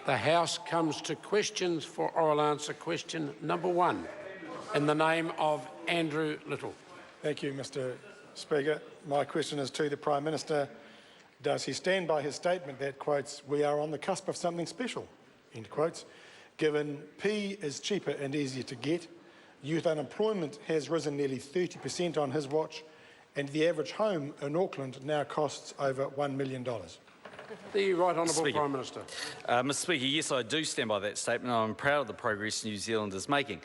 The House comes to questions for oral answer. Question number 1, in the name of Andrew Little. Thank you, Mr Speaker. My question is to the Prime Minister. Does he stand by his statement that, quotes, "we are on the cusp of something special," end quotes, given pea is cheaper and easier to get, youth unemployment has risen nearly 30% on his watch, and the average home in Auckland now costs over $1 million? The Right Honourable Prime Minister. Mr Speaker, yes, I do stand by that statement. I'm proud of the progress New Zealand is making.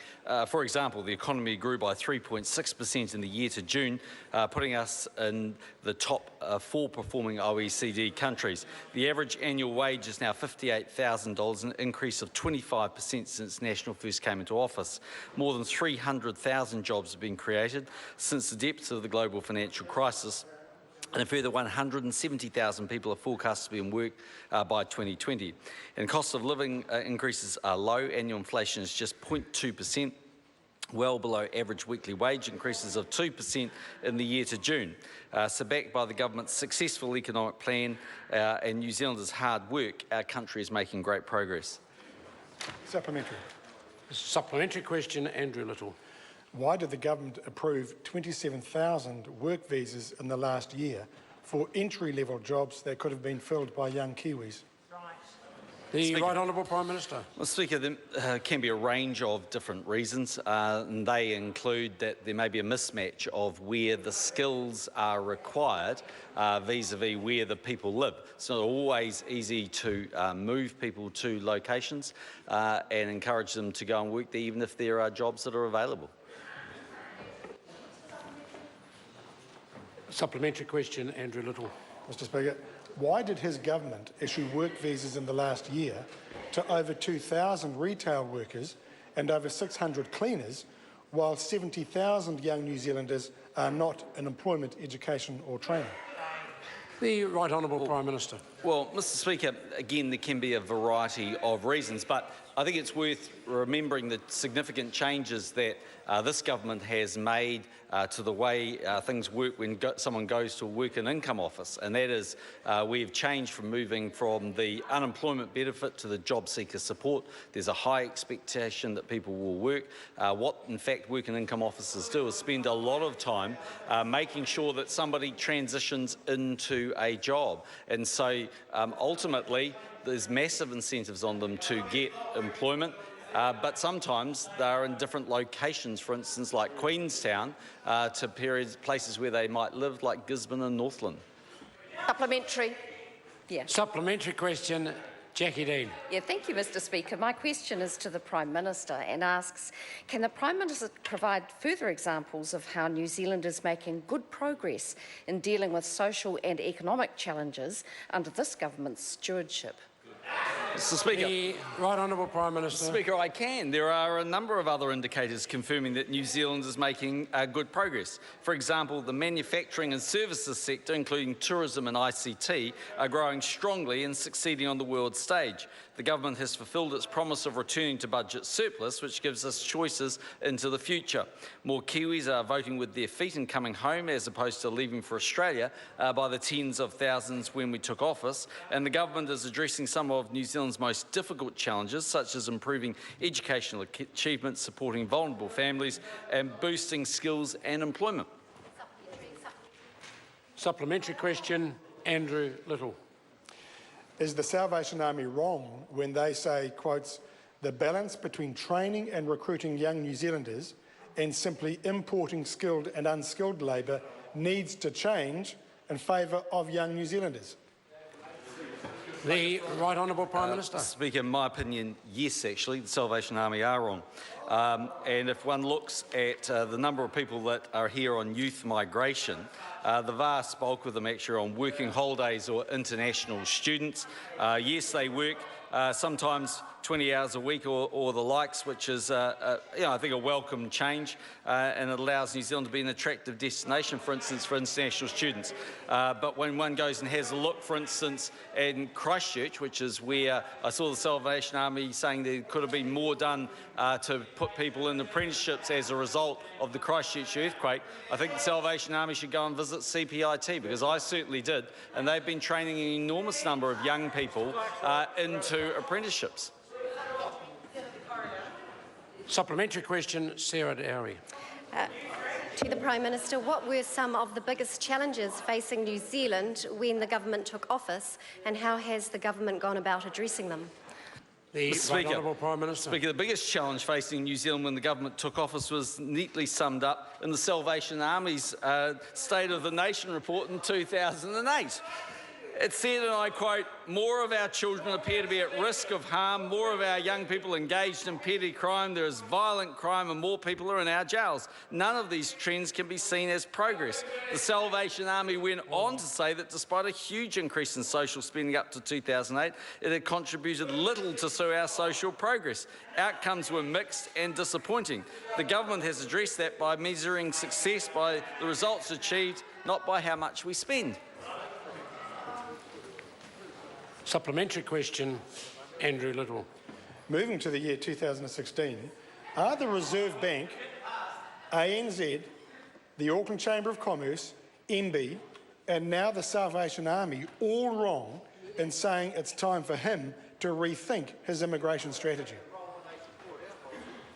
For example, the economy grew by 3.6% in the year to June, putting us in the top 4 performing OECD countries. The average annual wage is now $58,000, an increase of 25% since National first came into office. More than 300,000 jobs have been created since the depths of the global financial crisis, and a further 170,000 people are forecast to be in work by 2020. And cost of living increases are low. Annual inflation is just 0.2%, well below average weekly wage increases of 2% in the year to June. So backed by the government's successful economic plan and New Zealanders' hard work, our country is making great progress. Supplementary. Supplementary question, Andrew Little. Why did the government approve 27,000 work visas in the last year for entry-level jobs that could have been filled by young Kiwis? The Right Honourable Prime Minister. Well, Speaker, there can be a range of different reasons, and they include that there may be a mismatch of where the skills are required vis-a-vis where the people live. It's not always easy to move people to locations and encourage them to go and work there, even if there are jobs that are available. Supplementary question, Andrew Little. Mr Speaker, why did his government issue work visas in the last year to over 2,000 retail workers and over 600 cleaners, while 70,000 young New Zealanders are not in employment, education or training? The Right Honourable Prime Minister. Well, Mr Speaker, again, there can be a variety of reasons, but I think it's worth remembering the significant changes that this government has made to the way things work when someone goes to a work and income office, and that is we've changed from moving from the unemployment benefit to the job seeker support. There's a high expectation that people will work. What, in fact, work and income officers do is spend a lot of time making sure that somebody transitions into a job, and so ultimately there's massive incentives on them to get employment. But sometimes they're in different locations, for instance, like Queenstown, to places where they might live, like Gisborne and Northland. Supplementary. Yeah. Supplementary question, Jackie Dean. Yeah, thank you, Mr Speaker. My question is to the Prime Minister and asks, can the Prime Minister provide further examples of how New Zealand is making good progress in dealing with social and economic challenges under this government's stewardship? Mr Speaker. The Right Honourable Prime Minister. Speaker, I can. There are a number of other indicators confirming that New Zealand is making good progress. For example, the manufacturing and services sector, including tourism and ICT, are growing strongly and succeeding on the world stage. The government has fulfilled its promise of returning to budget surplus, which gives us choices into the future. More Kiwis are voting with their feet and coming home as opposed to leaving for Australia by the tens of thousands when we took office. And the government is addressing some of New Zealand's most difficult challenges, such as improving educational achievements, supporting vulnerable families and boosting skills and employment. Supplementary question, Andrew Little. Is the Salvation Army wrong when they say, quotes, the balance between training and recruiting young New Zealanders and simply importing skilled and unskilled labour needs to change in favour of young New Zealanders? The Right Honourable Prime Minister. Speaker, in my opinion, yes, actually, the Salvation Army are wrong. And if one looks at the number of people that are here on youth migration, the vast bulk of them actually are on working holidays or international students. Yes, they work sometimes 20 hours a week or the likes, which is, I think, a welcome change, and it allows New Zealand to be an attractive destination, for instance, for international students. But when one goes and has a look, for instance, in Christchurch, which is where I saw the Salvation Army saying there could have been more done to put people in apprenticeships as a result of the Christchurch earthquake, I think the Salvation Army should go and visit CPIT, because I certainly did, and they've been training an enormous number of young people into to apprenticeships. Supplementary question, Sarah Dowry. To the Prime Minister, what were some of the biggest challenges facing New Zealand when the government took office, and how has the government gone about addressing them? The Right Honourable Prime Minister. Speaker, the biggest challenge facing New Zealand when the government took office was neatly summed up in the Salvation Army's State of the Nation report in 2008. It said, and I quote, "More of our children appear to be at risk of harm, more of our young people engaged in petty crime, there is violent crime and more people are in our jails. None of these trends can be seen as progress." The Salvation Army went on to say that despite a huge increase in social spending up to 2008, it had contributed little to our social progress. Outcomes were mixed and disappointing. The government has addressed that by measuring success by the results achieved, not by how much we spend. Supplementary question, Andrew Little. Moving to the year 2016, are the Reserve Bank, ANZ, the Auckland Chamber of Commerce, MB, and now the Salvation Army all wrong in saying it's time for him to rethink his immigration strategy?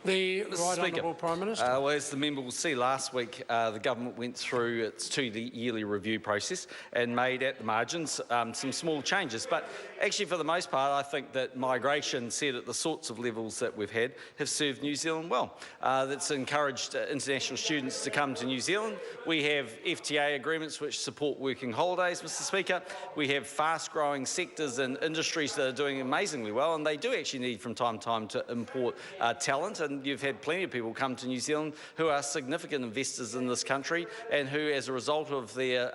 The Right Honourable Prime Minister. Well, as the member will see, last week the government went through its two-yearly review process and made at the margins some small changes. But actually, for the most part, I think that migration set at the sorts of levels that we've had have served New Zealand well. That's encouraged international students to come to New Zealand. We have FTA agreements which support working holidays, Mr Speaker. We have fast-growing sectors and industries that are doing amazingly well, and they do actually need from time to time to import talent. And you've had plenty of people come to New Zealand who are significant investors in this country and who, as a result of their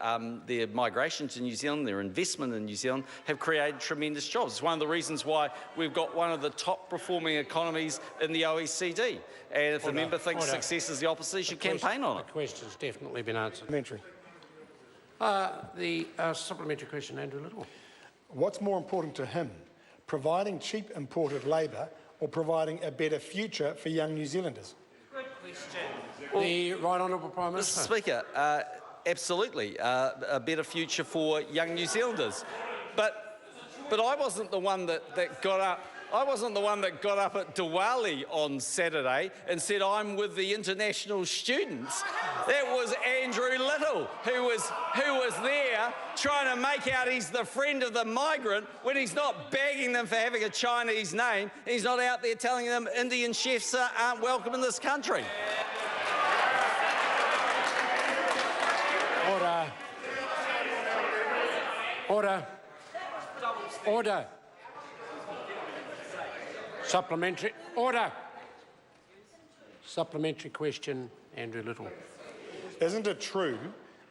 migration to New Zealand, their investment in New Zealand, have created tremendous jobs. It's one of the reasons why we've got one of the top performing economies in the OECD. And if the member thinks success is the opposite, he should campaign on it. The question's definitely been answered. Supplementary. The supplementary question, Andrew Little. What's more important to him, providing cheap imported labour or providing a better future for young New Zealanders? Good question. The Right Honourable Prime Minister. Mr Speaker, absolutely, a better future for young New Zealanders. But I wasn't the one that got up. I wasn't the one that got up at Diwali on Saturday and said, "I'm with the international students." That was Andrew Little, who was there trying to make out he's the friend of the migrant when he's not bagging them for having a Chinese name. He's not out there telling them Indian chefs aren't welcome in this country. Order. Order. Order. Supplementary. Order. Supplementary question, Andrew Little. Isn't it true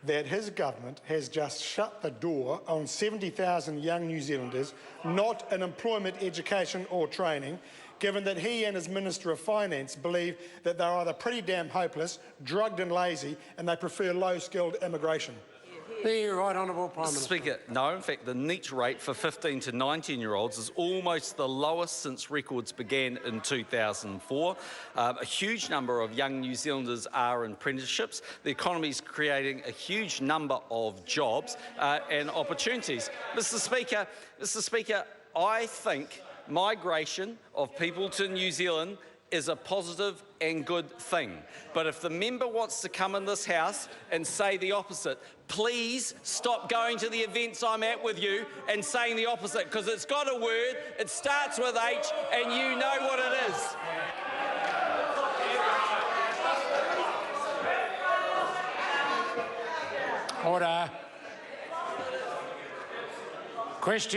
that his government has just shut the door on 70,000 young New Zealanders not in employment, education or training, given that he and his Minister of Finance believe that they're either pretty damn hopeless, drugged and lazy, and they prefer low-skilled immigration? The Right Honourable Prime Mr Minister. Speaker, no. In fact, the NEET rate for 15 to 19-year-olds is almost the lowest since records began in 2004. A huge number of young New Zealanders are in apprenticeships. The economy is creating a huge number of jobs and opportunities. Mr Speaker, I think migration of people to New Zealand is a positive and good thing. But if the member wants to come in this House and say the opposite, please stop going to the events I'm at with you and saying the opposite, because it's got a word, it starts with H, and you know what it is. Order. Question.